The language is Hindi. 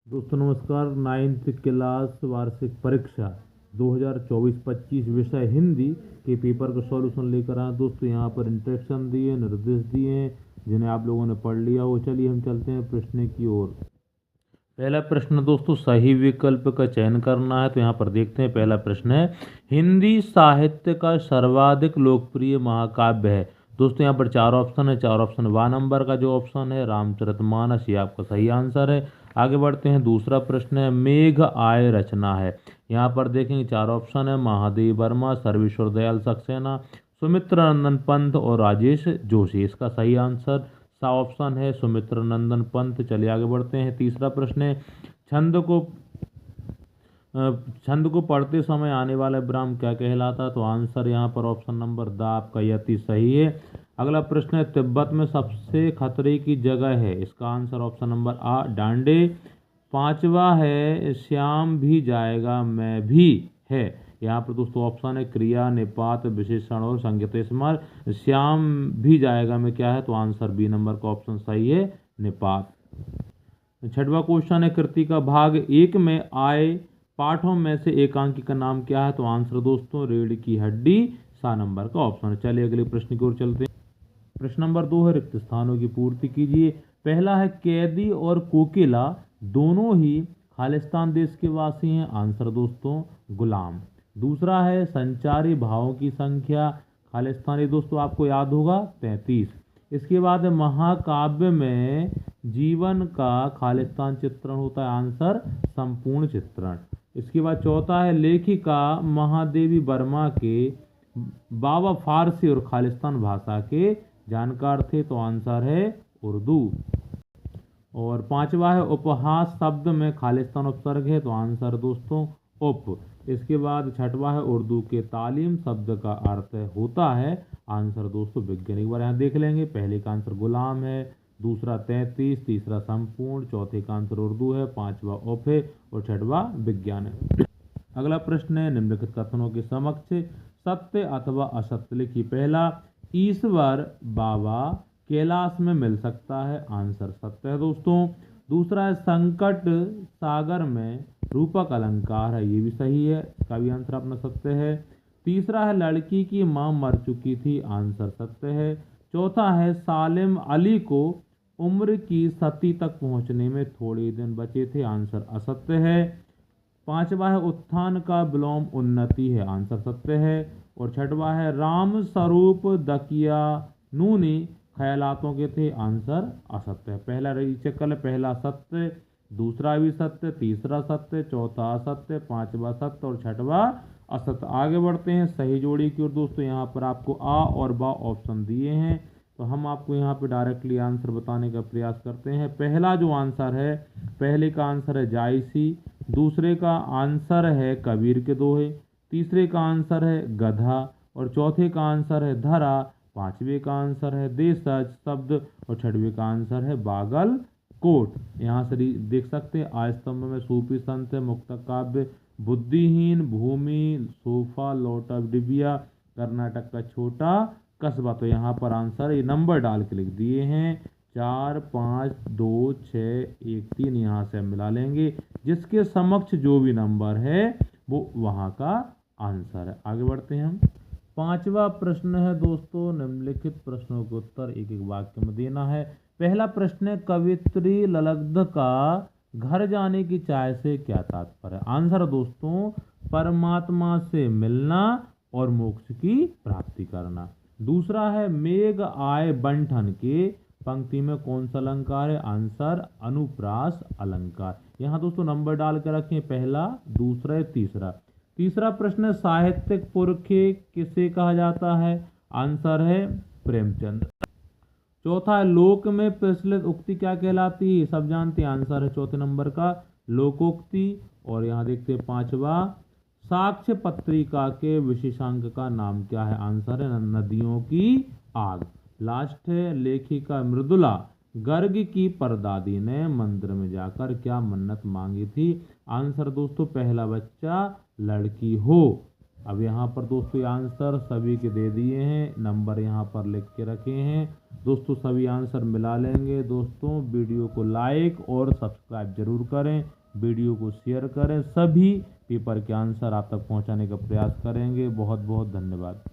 दोस्तों नमस्कार। नाइन्थ क्लास वार्षिक परीक्षा 2024-25 विषय हिंदी के पेपर का सॉल्यूशन लेकर आए। दोस्तों यहाँ पर इंस्ट्रक्शन दिए, निर्देश दिए हैं जिन्हें आप लोगों ने पढ़ लिया हो। चलिए हम चलते हैं प्रश्न की ओर। पहला प्रश्न दोस्तों, सही विकल्प का चयन करना है। तो यहाँ पर देखते हैं, पहला प्रश्न है, हिंदी साहित्य का सर्वाधिक लोकप्रिय महाकाव्य है। दोस्तों यहाँ पर चार ऑप्शन है, चार ऑप्शन व नंबर का जो ऑप्शन है रामचरितमानस, ये आपका सही आंसर है। आगे बढ़ते हैं, दूसरा प्रश्न है, मेघ आय रचना है। यहाँ पर देखेंगे चार ऑप्शन है, महादेव वर्मा, सर्वेश्वर दयाल सक्सेना, सुमित्रा नंदन पंत और राजेश जोशी। इसका सही आंसर सा ऑप्शन है सुमित्रा नंदन पंत। चलिए आगे बढ़ते हैं, तीसरा प्रश्न है, छंद को छंद को पढ़ते समय आने वाला विराम क्या कहलाता? तो आंसर यहाँ पर ऑप्शन नंबर द आपका यति सही है। अगला प्रश्न है, तिब्बत में सबसे खतरे की जगह है। इसका आंसर ऑप्शन नंबर आ डांडे। पांचवा है, श्याम भी जाएगा मैं भी है। यहाँ पर दोस्तों ऑप्शन है क्रिया, निपात, विशेषण और संज्ञित स्मर। श्याम भी जाएगा में क्या है? तो आंसर बी नंबर का ऑप्शन सही है, निपात। छठवां क्वेश्चन है, कृति का भाग एक में आए पाठों में से एकांकी का नाम क्या है? तो आंसर दोस्तों रीढ़ की हड्डी, सा नंबर का ऑप्शन है। चलिए अगले प्रश्न की ओर चलते हैं। प्रश्न नंबर 2 है, रिक्त स्थानों की पूर्ति कीजिए। पहला है, कैदी और कोकिला दोनों ही खालिस्तान देश के वासी हैं। आंसर दोस्तों गुलाम। दूसरा है, संचारी भावों की संख्या खालिस्तानी दोस्तों आपको याद होगा 33। इसके बाद है, महाकाव्य में जीवन का खालिस्तान चित्रण होता है। आंसर संपूर्ण चित्रण। इसके बाद चौथा है, लेखिका महादेवी वर्मा के बाबा फारसी और खालिस्तान भाषा के जानकार थे। तो आंसर है उर्दू। और पांचवा है, उपहास शब्द में खालिस्तान उपसर्ग है। तो आंसर दोस्तों उप। इसके बाद छठवा है, उर्दू के तालीम शब्द का अर्थ होता है। आंसर दोस्तों विज्ञान। एक बार यहाँ देख लेंगे, पहले का आंसर गुलाम है, दूसरा 33, तीसरा संपूर्ण, चौथे का आंसर उर्दू है, पांचवा उप है और छठवा विज्ञान है। अगला प्रश्न है, निम्नलिखित कथनों के समक्ष सत्य अथवा असत्य लिखिए। पहला, ईश्वर बाबा कैलाश में मिल सकता है। आंसर सत्य है दोस्तों। दूसरा है, संकट सागर में रूपक अलंकार है। ये भी सही है, इसका भी आंसर अपना सत्य है। तीसरा है, लड़की की मां मर चुकी थी। आंसर सत्य है। चौथा है, सालिम अली को उम्र की सती तक पहुंचने में थोड़े दिन बचे थे। आंसर असत्य है। पांचवा है, उत्थान का विलोम उन्नति है। आंसर सत्य है। और छठवा है, राम स्वरूप दकिया नूनी ख्यालातों के थे। आंसर असत्य है। पहला रीचेक कर ले, पहला सत्य, दूसरा भी सत्य, तीसरा सत्य, चौथा असत्य, पांचवा सत्य और छठवा असत्य। आगे बढ़ते हैं सही जोड़ी की ओर। दोस्तों यहाँ पर आपको आ और बा ऑप्शन दिए हैं, तो हम आपको यहाँ पे डायरेक्टली आंसर बताने का प्रयास करते हैं। पहला जो आंसर है, पहले का आंसर है जायसी, दूसरे का आंसर है कबीर के दोहे, तीसरे का आंसर है गधा और चौथे का आंसर है धरा, पांचवे का आंसर है देशज शब्द और छठवे का आंसर है बागल कोट। यहाँ से देख सकते हैं, आयस्तंभ में सूफी संत है, मुक्त काव्य बुद्धिहीन, भूमि, सोफा, लौटा डिबिया, कर्नाटक का छोटा कस्बा। तो यहाँ पर आंसर ये नंबर डाल के लिख दिए हैं, 4, 5, 2, 6, 1, 3। यहाँ से हम मिला लेंगे, जिसके समक्ष जो भी नंबर है वो वहाँ का आंसर है। आगे बढ़ते हैं हम। पांचवा प्रश्न है दोस्तों, निम्नलिखित प्रश्नों के उत्तर एक एक वाक्य में देना है। पहला प्रश्न है, कवित्री ललग्ध का घर जाने की चाय से क्या तात्पर्य है? आंसर दोस्तों परमात्मा से मिलना और मोक्ष की प्राप्ति करना। दूसरा है, मेघ आय बंठन के पंक्ति में कौन सा अलंकार है? आंसर अनुप्रास अलंकार। यहाँ दोस्तों नंबर डाल के रखें, पहला, दूसरा, तीसरा। तीसरा प्रश्न है, साहित्यिक पुरखे किसे कहा जाता है? आंसर है प्रेमचंद। चौथा है, लोक में प्रचलित उक्ति क्या कहलाती है? सब जानते हैं, आंसर है चौथे नंबर का लोकोक्ति। और यहाँ देखते हैं पांचवा, साक्ष्य पत्रिका के विशेषांक का नाम क्या है? आंसर है नदियों की आग। लास्ट है, लेखिका मृदुला गर्ग की परदादी ने मंदिर में जाकर क्या मन्नत मांगी थी? आंसर दोस्तों पहला, बच्चा लड़की हो। अब यहाँ पर दोस्तों आंसर सभी के दे दिए हैं, नंबर यहाँ पर लिख के रखे हैं। दोस्तों सभी आंसर मिला लेंगे। दोस्तों वीडियो को लाइक और सब्सक्राइब जरूर करें, वीडियो को शेयर करें, सभी पेपर के आंसर आप तक पहुँचाने का प्रयास करेंगे। बहुत बहुत धन्यवाद।